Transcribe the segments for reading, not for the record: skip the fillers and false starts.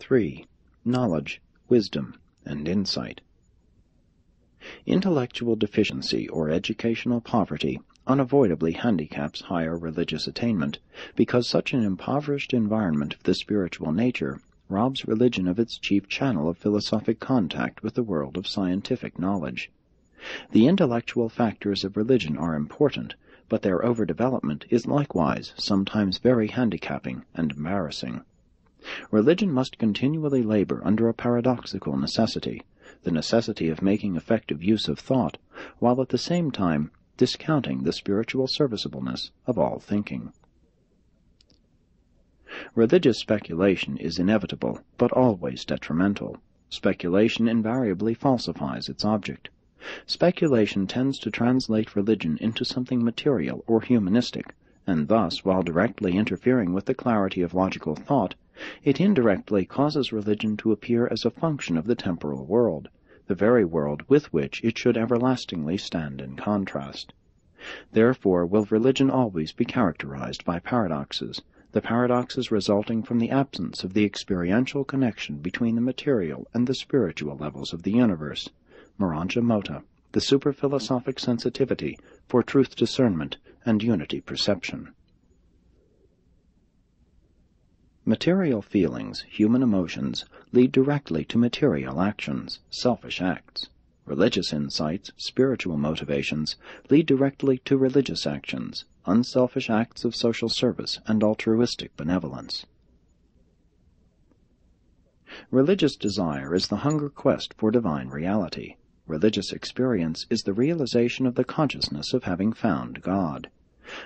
3. Knowledge, wisdom, and insight. Intellectual deficiency or educational poverty unavoidably handicaps higher religious attainment, because such an impoverished environment of the spiritual nature robs religion of its chief channel of philosophic contact with the world of scientific knowledge. The intellectual factors of religion are important, but their overdevelopment is likewise sometimes very handicapping and embarrassing. Religion must continually labor under a paradoxical necessity, the necessity of making effective use of thought, while at the same time discounting the spiritual serviceableness of all thinking. Religious speculation is inevitable, but always detrimental. Speculation invariably falsifies its object. Speculation tends to translate religion into something material or humanistic, and thus, while directly interfering with the clarity of logical thought, it indirectly causes religion to appear as a function of the temporal world, the very world with which it should everlastingly stand in contrast. Therefore will religion always be characterized by paradoxes, the paradoxes resulting from the absence of the experiential connection between the material and the spiritual levels of the universe, Urantia Book, the superphilosophic sensitivity for truth discernment and unity perception. Material feelings, human emotions, lead directly to material actions, selfish acts. Religious insights, spiritual motivations, lead directly to religious actions, unselfish acts of social service and altruistic benevolence. Religious desire is the hunger quest for divine reality. Religious experience is the realization of the consciousness of having found God.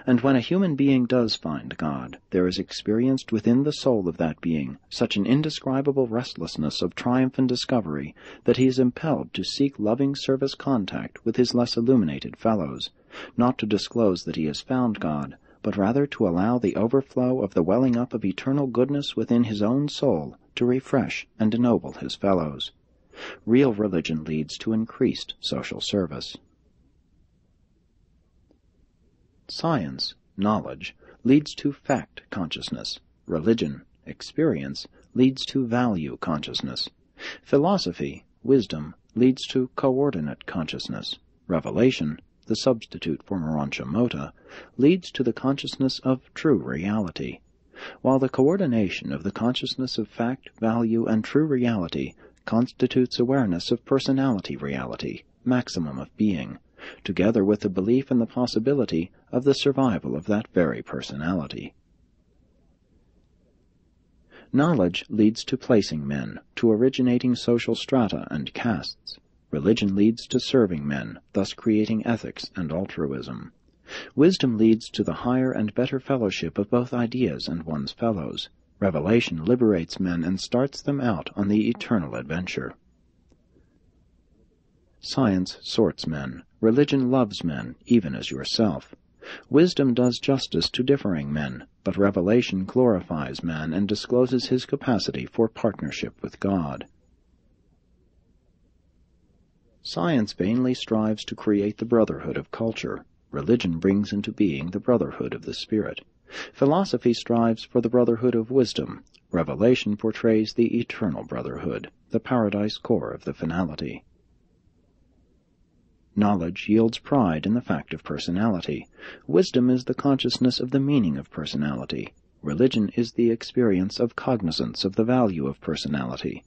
And when a human being does find God, there is experienced within the soul of that being such an indescribable restlessness of triumph and discovery that he is impelled to seek loving service contact with his less illuminated fellows, not to disclose that he has found God, but rather to allow the overflow of the welling up of eternal goodness within his own soul to refresh and ennoble his fellows. Real religion leads to increased social service. Science, knowledge, leads to fact consciousness. Religion, experience, leads to value consciousness. Philosophy, wisdom, leads to coordinate consciousness. Revelation, the substitute for Urantia Book, leads to the consciousness of true reality. While the coordination of the consciousness of fact, value, and true reality constitutes awareness of personality reality, maximum of being, together with the belief in the possibility of the survival of that very personality. Knowledge leads to placing men, to originating social strata and castes. Religion leads to serving men, thus creating ethics and altruism. Wisdom leads to the higher and better fellowship of both ideas and one's fellows. Revelation liberates men and starts them out on the eternal adventure. Science sorts men. Religion loves men, even as yourself. Wisdom does justice to differing men, but revelation glorifies man and discloses his capacity for partnership with God. Science vainly strives to create the brotherhood of culture. Religion brings into being the brotherhood of the spirit. Philosophy strives for the brotherhood of wisdom. Revelation portrays the eternal brotherhood, the paradise core of the finality. Knowledge yields pride in the fact of personality. Wisdom is the consciousness of the meaning of personality. Religion is the experience of cognizance of the value of personality.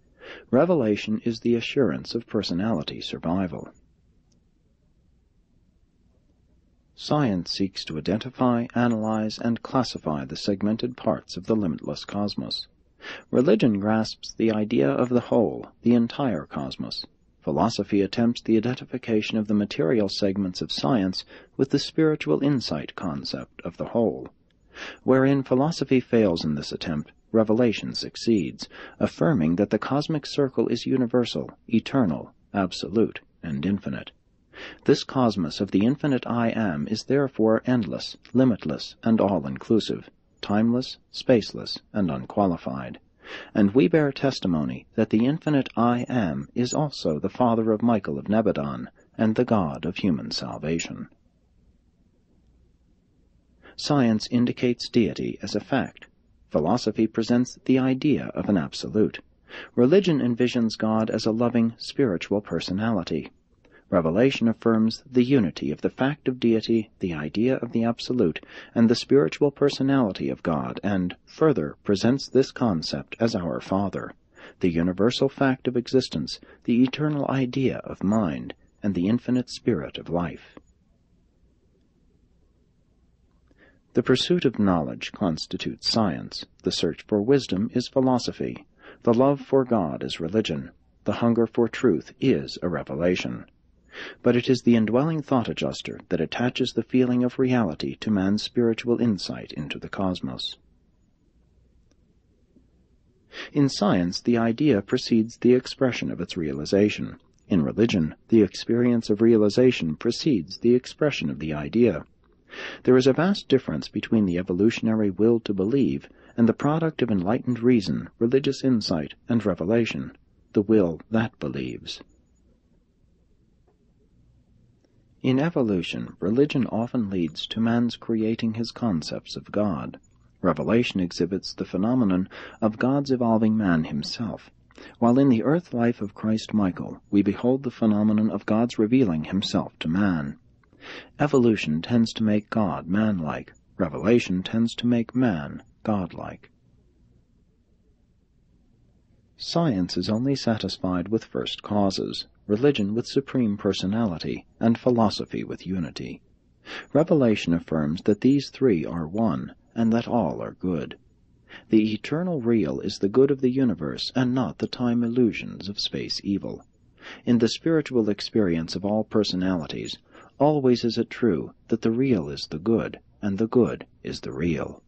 Revelation is the assurance of personality survival. Science seeks to identify, analyze, and classify the segmented parts of the limitless cosmos. Religion grasps the idea of the whole, the entire cosmos. Philosophy attempts the identification of the material segments of science with the spiritual insight concept of the whole. Wherein philosophy fails in this attempt, revelation succeeds, affirming that the cosmic circle is universal, eternal, absolute, and infinite. This cosmos of the infinite I Am is therefore endless, limitless, and all-inclusive, timeless, spaceless, and unqualified. And we bear testimony that the infinite I Am is also the father of Michael of Nebadon and the God of human salvation. Science indicates deity as a fact. Philosophy presents the idea of an absolute. Religion envisions God as a loving, spiritual personality. Revelation affirms the unity of the fact of deity, the idea of the absolute, and the spiritual personality of God, and, further, presents this concept as our Father, the universal fact of existence, the eternal idea of mind, and the infinite spirit of life. The pursuit of knowledge constitutes science, the search for wisdom is philosophy, the love for God is religion, the hunger for truth is a revelation. But it is the indwelling thought adjuster that attaches the feeling of reality to man's spiritual insight into the cosmos. In science, the idea precedes the expression of its realization. In religion, the experience of realization precedes the expression of the idea. There is a vast difference between the evolutionary will to believe and the product of enlightened reason, religious insight, and revelation, the will that believes. In evolution, religion often leads to man's creating his concepts of God. Revelation exhibits the phenomenon of God's evolving man himself, while in the earth life of Christ Michael we behold the phenomenon of God's revealing himself to man. Evolution tends to make God man-like. Revelation tends to make man God-like. Science is only satisfied with first causes, religion with supreme personality, and philosophy with unity. Revelation affirms that these three are one, and that all are good. The eternal real is the good of the universe, and not the time illusions of space evil. In the spiritual experience of all personalities, always is it true that the real is the good, and the good is the real.